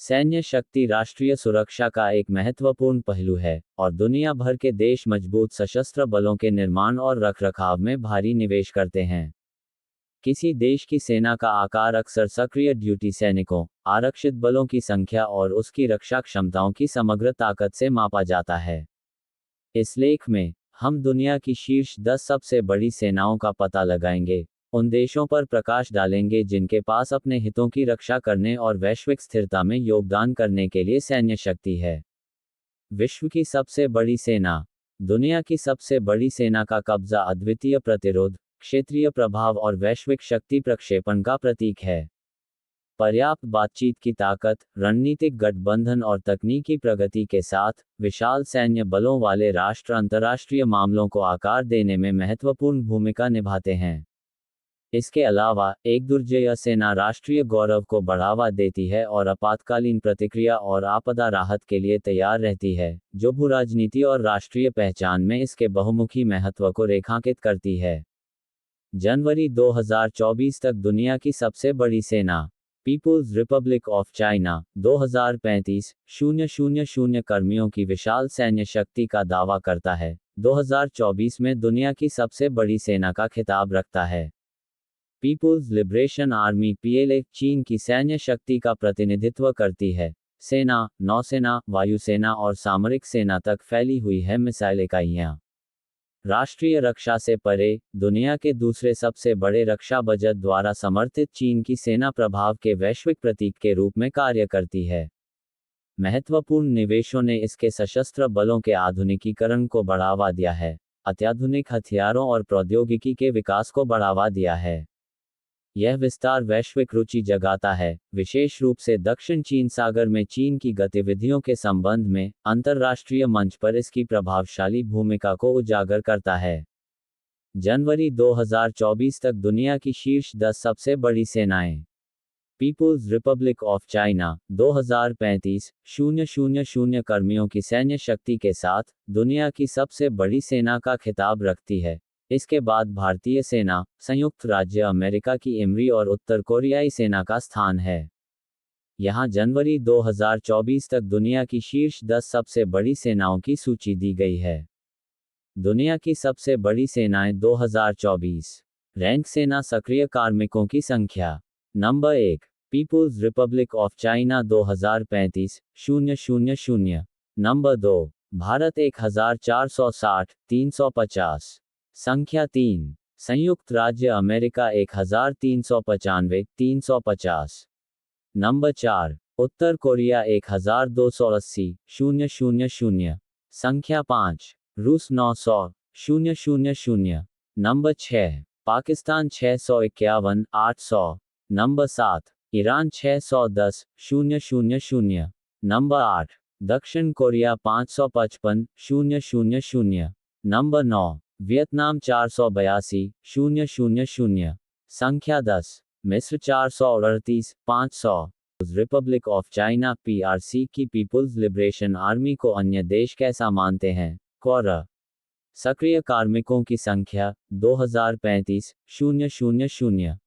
सैन्य शक्ति राष्ट्रीय सुरक्षा का एक महत्वपूर्ण पहलू है और दुनिया भर के देश मजबूत सशस्त्र बलों के निर्माण और रखरखाव में भारी निवेश करते हैं। किसी देश की सेना का आकार अक्सर सक्रिय ड्यूटी सैनिकों, आरक्षित बलों की संख्या और उसकी रक्षा क्षमताओं की समग्र ताकत से मापा जाता है। इस लेख में हम दुनिया की शीर्ष 10 सबसे बड़ी सेनाओं का पता लगाएंगे, उन देशों पर प्रकाश डालेंगे जिनके पास अपने हितों की रक्षा करने और वैश्विक स्थिरता में योगदान करने के लिए सैन्य शक्ति है। विश्व की सबसे बड़ी सेना। दुनिया की सबसे बड़ी सेना का कब्जा अद्वितीय प्रतिरोध, क्षेत्रीय प्रभाव और वैश्विक शक्ति प्रक्षेपण का प्रतीक है। पर्याप्त बातचीत की ताकत, रणनीतिक गठबंधन और तकनीकी प्रगति के साथ विशाल सैन्य बलों वाले राष्ट्र अंतर्राष्ट्रीय मामलों को आकार देने में महत्वपूर्ण भूमिका निभाते हैं। इसके अलावा एक दुर्जय सेना राष्ट्रीय गौरव को बढ़ावा देती है और आपातकालीन प्रतिक्रिया और आपदा राहत के लिए तैयार रहती है, जो भूराजनीति और राष्ट्रीय पहचान में इसके बहुमुखी महत्व को रेखांकित करती है। जनवरी 2024 तक दुनिया की सबसे बड़ी सेना। पीपुल्स रिपब्लिक ऑफ चाइना 2035,000 कर्मियों की विशाल सैन्य शक्ति का दावा करता है, 2024 में दुनिया की सबसे बड़ी सेना का खिताब रखता है। पीपुल्स लिबरेशन आर्मी PLA चीन की सैन्य शक्ति का प्रतिनिधित्व करती है। सेना, नौसेना, वायुसेना और सामरिक सेना तक फैली हुई है मिसाइल इकाइयाँ। राष्ट्रीय रक्षा से परे, दुनिया के दूसरे सबसे बड़े रक्षा बजट द्वारा समर्थित चीन की सेना प्रभाव के वैश्विक प्रतीक के रूप में कार्य करती है। महत्वपूर्ण निवेशों ने इसके सशस्त्र बलों के आधुनिकीकरण को बढ़ावा दिया है, अत्याधुनिक हथियारों और प्रौद्योगिकी के विकास को बढ़ावा दिया है। यह विस्तार वैश्विक रुचि जगाता है, विशेष रूप से दक्षिण चीन सागर में चीन की गतिविधियों के संबंध में अंतर्राष्ट्रीय मंच पर इसकी प्रभावशाली भूमिका को उजागर करता है। जनवरी 2024 तक दुनिया की शीर्ष 10 सबसे बड़ी सेनाएं। पीपुल्स रिपब्लिक ऑफ चाइना 2035,000 कर्मियों की सैन्य शक्ति के साथ दुनिया की सबसे बड़ी सेना का खिताब रखती है। इसके बाद भारतीय सेना, संयुक्त राज्य अमेरिका की एमरी और उत्तर कोरियाई सेना का स्थान है। यहाँ जनवरी 2024 तक दुनिया की शीर्ष 10 सबसे बड़ी सेनाओं की सूची दी गई है। दुनिया की सबसे बड़ी सेनाएं 2024। रैंक सेना सक्रिय कार्मिकों की संख्या। Number 1, peoples republic of China 2035,000। Number 2, Bharat 1460, 350। संख्या 3, संयुक्त राज्य अमेरिका 1395, 350। नंबर 4, उत्तर कोरिया 1280, 000। संख्या 5, रूस 900, 000। Number 6, Pakistan 651, 800। Number 7, Iran 610, 000। Number 8, दक्षिण कोरिया 555, 000। Number 9, Vietnam 482, 000। संख्या 10, मिस्र 438, 500। रिपब्लिक ऑफ चाइना PRC की पीपुल्स लिबरेशन आर्मी को अन्य देश कैसा मानते हैं? कोरा। सक्रिय कार्मिकों की संख्या 2035, 000।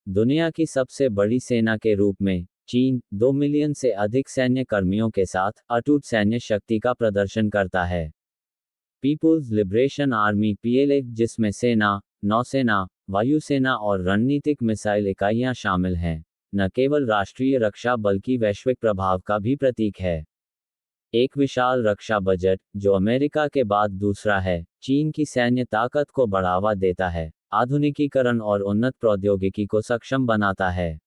दुनिया की सबसे बड़ी सेना के रूप में चीन 2 मिलियन से अधिक सैन्य कर्मियों के साथ अटूट सैन्य शक्ति का प्रदर्शन करता है। पीपुल्स लिबरेशन आर्मी PLA, जिसमें सेना, नौसेना, वायुसेना और रणनीतिक मिसाइल इकाइयां शामिल हैं, न केवल राष्ट्रीय रक्षा बल्कि वैश्विक प्रभाव का भी प्रतीक है। एक विशाल रक्षा बजट, जो अमेरिका के बाद दूसरा है, चीन की सैन्य ताकत को बढ़ावा देता है, आधुनिकीकरण और उन्नत प्रौद्योगिकी को सक्षम बनाता है।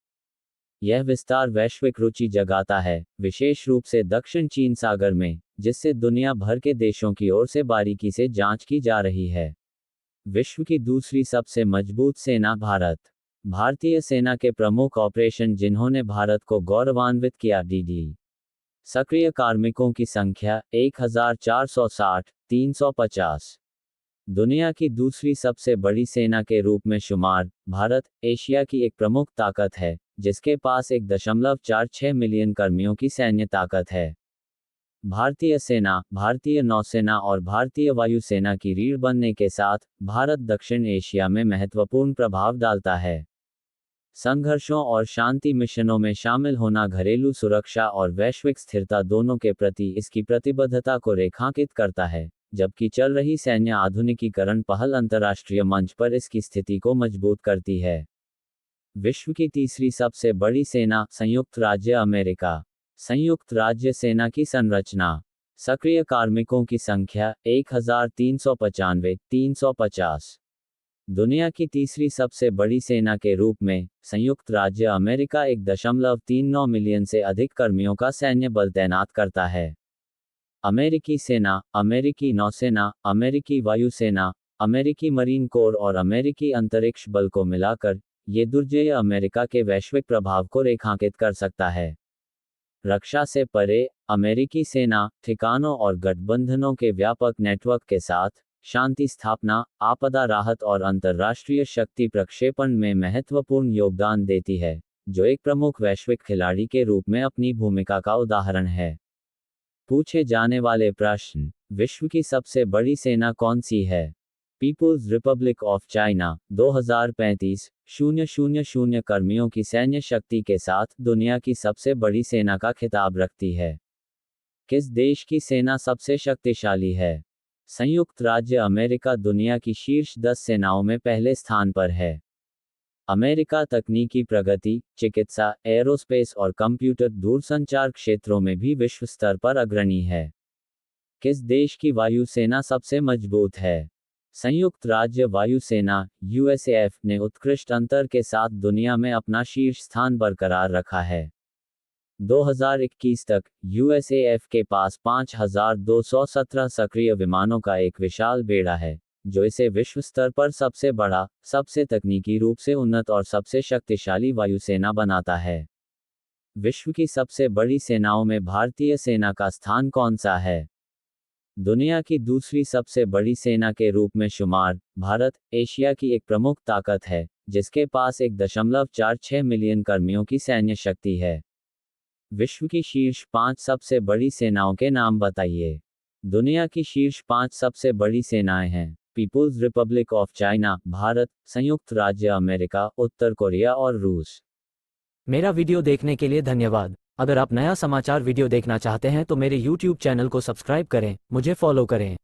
यह विस्तार वैश्विक रुचि जगाता है, विशेष रूप से दक्षिण चीन सागर में, जिससे दुनिया भर के देशों की ओर से बारीकी से जांच की जा रही है। विश्व की दूसरी सबसे मजबूत सेना भारत। भारतीय सेना के प्रमुख ऑपरेशन जिन्होंने भारत को गौरवान्वित किया। DD। सक्रिय कार्मिकों की संख्या 1460, 350। दुनिया की दूसरी सबसे बड़ी सेना के रूप में शुमार, भारत एशिया की एक प्रमुख ताकत है, जिसके पास 1.46 मिलियन कर्मियों की सैन्य ताकत है। भारतीय सेना, भारतीय नौसेना और भारतीय वायुसेना की रीढ़ बनने के साथ भारत दक्षिण एशिया में महत्वपूर्ण प्रभाव डालता है। संघर्षों और शांति मिशनों में शामिल होना घरेलू सुरक्षा और वैश्विक स्थिरता दोनों के प्रति इसकी प्रतिबद्धता को रेखांकित करता है, जबकि चल रही सैन्य आधुनिकीकरण पहल अंतर्राष्ट्रीय मंच पर इसकी स्थिति को मजबूत करती है। विश्व की तीसरी सबसे बड़ी सेना संयुक्त राज्य अमेरिका। संयुक्त राज्य सेना की संरचना। सक्रिय कार्मिकों की संख्या 1395, 350। दुनिया की तीसरी सबसे बड़ी सेना के रूप में संयुक्त राज्य अमेरिका 1.39 मिलियन से अधिक कर्मियों का सैन्य बल तैनात करता है। अमेरिकी सेना, अमेरिकी नौसेना, अमेरिकी वायुसेना, अमेरिकी मरीन कोर और अमेरिकी अंतरिक्ष बल को मिलाकर ये दुर्जेय अमेरिका के वैश्विक प्रभाव को रेखांकित कर सकता है। रक्षा से परे, अमेरिकी सेना ठिकानों और गठबंधनों के व्यापक नेटवर्क के साथ शांति स्थापना, आपदा राहत और अंतर्राष्ट्रीय शक्ति प्रक्षेपण में महत्वपूर्ण योगदान देती है, जो एक प्रमुख वैश्विक खिलाड़ी के रूप में अपनी भूमिका का उदाहरण है। पूछे जाने वाले प्रश्न: विश्व की सबसे बड़ी सेना कौन सी है? पीपुल्स रिपब्लिक ऑफ चाइना 2035 000 कर्मियों की सैन्य शक्ति के साथ दुनिया की सबसे बड़ी सेना का खिताब रखती है। किस देश की सेना सबसे शक्तिशाली है? संयुक्त राज्य अमेरिका दुनिया की शीर्ष 10 सेनाओं में पहले स्थान पर है। अमेरिका तकनीकी प्रगति, चिकित्सा, एयरोस्पेस और कंप्यूटर दूरसंचार क्षेत्रों में भी विश्व स्तर पर अग्रणी है। किस देश की वायुसेना सबसे मजबूत है? संयुक्त राज्य वायुसेना (USAF) ने उत्कृष्ट अंतर के साथ दुनिया में अपना शीर्ष स्थान बरकरार रखा है। 2021 तक USAF के पास 5217 सक्रिय विमानों का एक विशाल बेड़ा है, जो इसे विश्व स्तर पर सबसे बड़ा, सबसे तकनीकी रूप से उन्नत और सबसे शक्तिशाली वायुसेना बनाता है। विश्व की सबसे बड़ी सेनाओं में भारतीय सेना का स्थान कौन सा है? दुनिया की दूसरी सबसे बड़ी सेना के रूप में शुमार, भारत एशिया की एक प्रमुख ताकत है, जिसके पास 1.46 मिलियन कर्मियों की सैन्य शक्ति है। विश्व की शीर्ष 5 सबसे बड़ी सेनाओं के नाम बताइए। दुनिया की शीर्ष 5 सबसे बड़ी सेनाएं हैं: peoples republic of China, Bharat, संयुक्त राज्य अमेरिका, उत्तर कोरिया और रूस। मेरा वीडियो देखने के लिए धन्यवाद। अगर आप नया समाचार वीडियो देखना चाहते हैं तो मेरे YouTube चैनल को सब्सक्राइब करें, मुझे फॉलो करें।